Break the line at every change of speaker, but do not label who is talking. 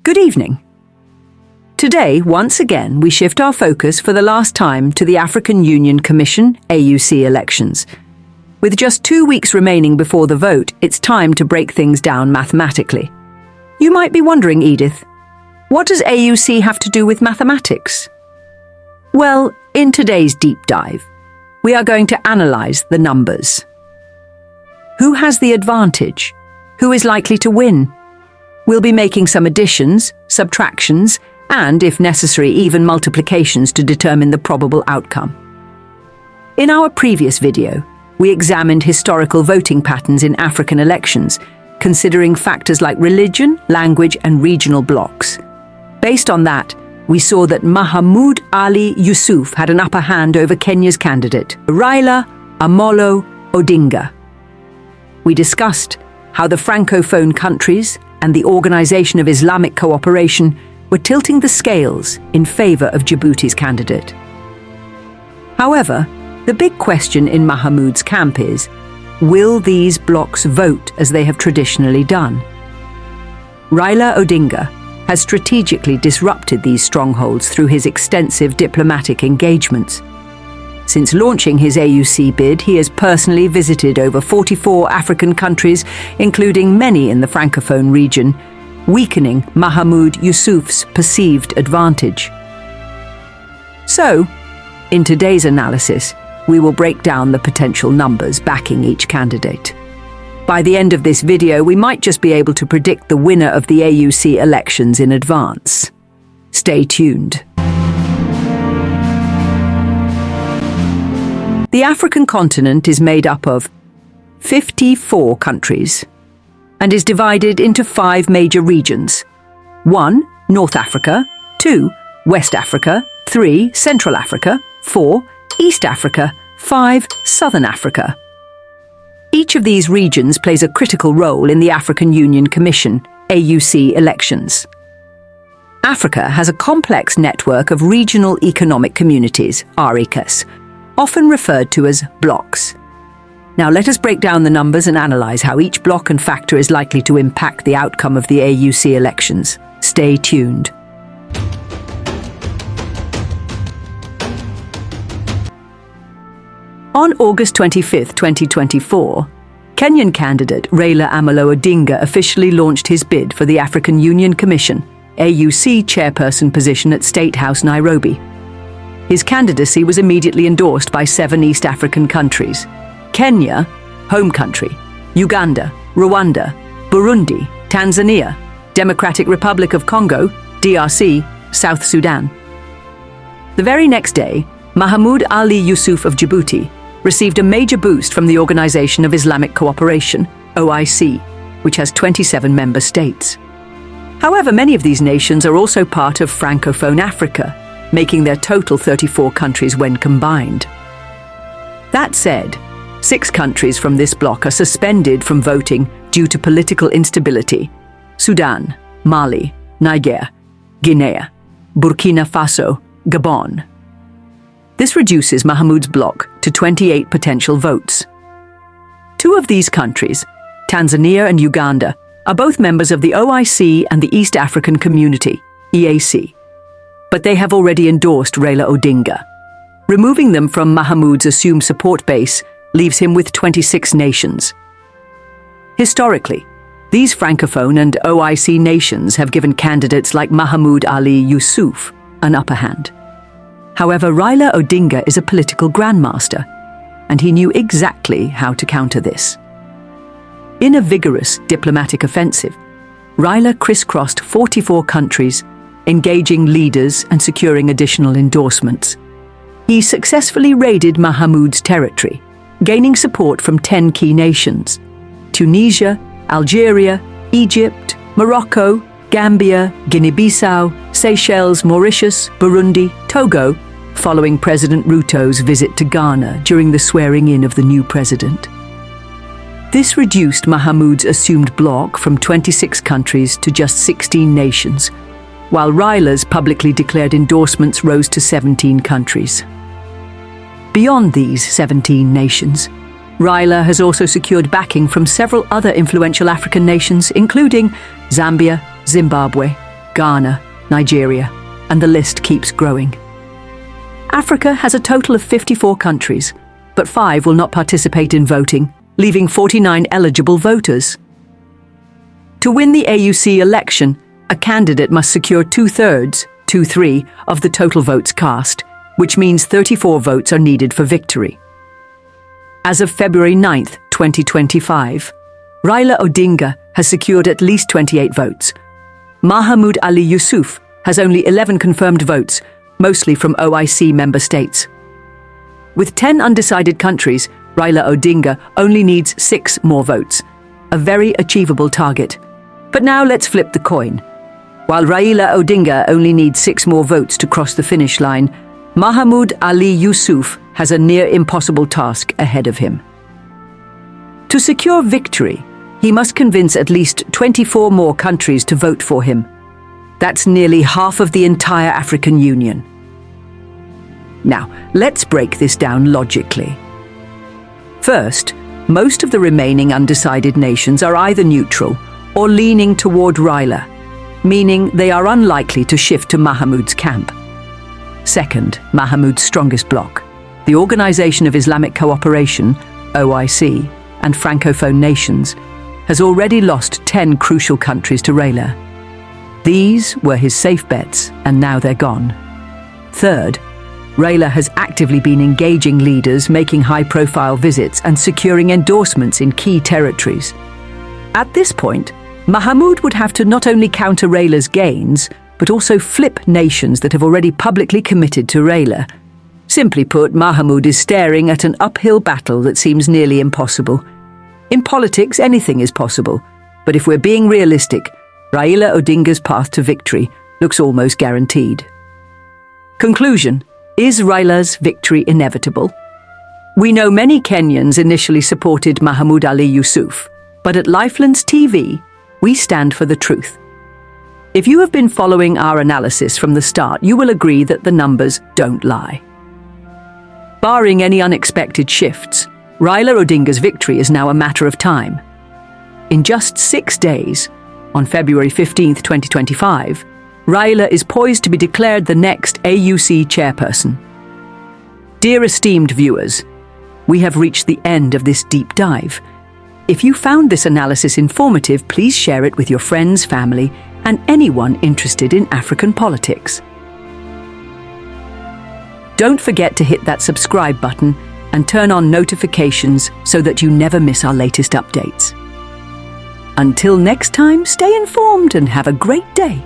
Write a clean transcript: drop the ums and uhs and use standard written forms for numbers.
Good evening. Today, once again, we shift our focus for the last time to the African Union Commission AUC elections. With just 2 weeks remaining before the vote, it's time to break things down mathematically. You might be wondering, Edith, what does AUC have to do with mathematics? Well, in today's deep dive, we are going to analyze the numbers. Who has the advantage? Who is likely to win? We'll be making some additions, subtractions, and, if necessary, even multiplications to determine the probable outcome. In our previous video, we examined historical voting patterns in African elections, considering factors like religion, language, and regional blocs. Based on that, we saw that Mahamoud Youssouf had an upper hand over Kenya's candidate, Raila Odinga. We discussed how the Francophone countries and the Organization of Islamic Cooperation were tilting the scales in favor of Djibouti's candidate. However, the big question in Mahamoud's camp is, will these blocs vote as they have traditionally done? Raila Odinga has strategically disrupted these strongholds through his extensive diplomatic engagements. Since launching his AUC bid, he has personally visited over 44 African countries, including many in the Francophone region, weakening Mahamoud Youssouf's perceived advantage. So, in today's analysis, we will break down the potential numbers backing each candidate. By the end of this video, we might just be able to predict the winner of the AUC elections in advance. Stay tuned. The African continent is made up of 54 countries and is divided into 5 major regions. 1. North Africa. 2. West Africa. 3. Central Africa. 4. East Africa. 5. Southern Africa. Each of these regions plays a critical role in the African Union Commission AUC elections. Africa has a complex network of regional economic communities, RECAs, often referred to as blocs. Now let us break down the numbers and analyze how each bloc and factor is likely to impact the outcome of the AUC elections. Stay tuned. On August 25, 2024, Kenyan candidate Raila Odinga officially launched his bid for the African Union Commission AUC Chairperson position at State House, Nairobi. His candidacy was immediately endorsed by 7 East African countries: Kenya, home country; Uganda, Rwanda, Burundi, Tanzania, Democratic Republic of Congo, DRC, South Sudan. The very next day, Mahamoud Youssouf of Djibouti received a major boost from the Organization of Islamic Cooperation, OIC, which has 27 member states. However, many of these nations are also part of Francophone Africa, making their total 34 countries when combined. That said, 6 countries from this bloc are suspended from voting due to political instability: Sudan, Mali, Niger, Guinea, Burkina Faso, Gabon. This reduces Mahamoud's bloc to 28 potential votes. 2 of these countries, Tanzania and Uganda, are both members of the OIC and the East African Community, EAC. But they have already endorsed Raila Odinga. Removing them from Mahamoud's assumed support base leaves him with 26 nations. Historically, these Francophone and OIC nations have given candidates like Mahamoud Youssouf an upper hand. However, Raila Odinga is a political grandmaster, and he knew exactly how to counter this. In a vigorous diplomatic offensive, Raila crisscrossed 44 countries, engaging leaders and securing additional endorsements. He successfully raided Mahamoud's territory, gaining support from 10 key nations: Tunisia, Algeria, Egypt, Morocco, Gambia, Guinea-Bissau, Seychelles, Mauritius, Burundi, Togo, following President Ruto's visit to Ghana during the swearing-in of the new president. This reduced Mahamoud's assumed bloc from 26 countries to just 16 nations, while Raila's publicly declared endorsements rose to 17 countries. Beyond these 17 nations, Raila has also secured backing from several other influential African nations, including Zambia, Zimbabwe, Ghana, Nigeria, and the list keeps growing. Africa has a total of 54 countries, but 5 will not participate in voting, leaving 49 eligible voters. To win the AUC election, a candidate must secure 2/3, 2/3 of the total votes cast, which means 34 votes are needed for victory. As of February 9th, 2025, Raila Odinga has secured at least 28 votes. Mahamoud Youssouf has only 11 confirmed votes, mostly from OIC member states. With 10 undecided countries, Raila Odinga only needs 6 more votes, a very achievable target. But now let's flip the coin. While Raila Odinga only needs 6 more votes to cross the finish line, Mahamoud Youssouf has a near impossible task ahead of him. To secure victory, he must convince at least 24 more countries to vote for him. That's nearly half of the entire African Union. Now, let's break this down logically. First, most of the remaining undecided nations are either neutral or leaning toward Raila, meaning they are unlikely to shift to Mahamoud's camp. Second, Mahamoud's strongest bloc, the Organization of Islamic Cooperation, OIC, and Francophone nations, has already lost 10 crucial countries to Raila. These were his safe bets, and now they're gone. Third, Raila has actively been engaging leaders, making high-profile visits and securing endorsements in key territories. At this point, Mahamoud would have to not only counter Raila's gains, but also flip nations that have already publicly committed to Raila. Simply put, Mahamoud is staring at an uphill battle that seems nearly impossible. In politics, anything is possible, but if we're being realistic, Raila Odinga's path to victory looks almost guaranteed. Conclusion: is Raila's victory inevitable? We know many Kenyans initially supported Mahamoud Youssouf, but at Lifelens TV, we stand for the truth. If you have been following our analysis from the start, you will agree that the numbers don't lie. Barring any unexpected shifts, Raila Odinga's victory is now a matter of time. In just 6 days, on February 15th, 2025, Raila is poised to be declared the next AUC Chairperson. Dear esteemed viewers, we have reached the end of this deep dive. If you found this analysis informative, please share it with your friends, family, and anyone interested in African politics. Don't forget to hit that subscribe button and turn on notifications so that you never miss our latest updates. Until next time, stay informed and have a great day.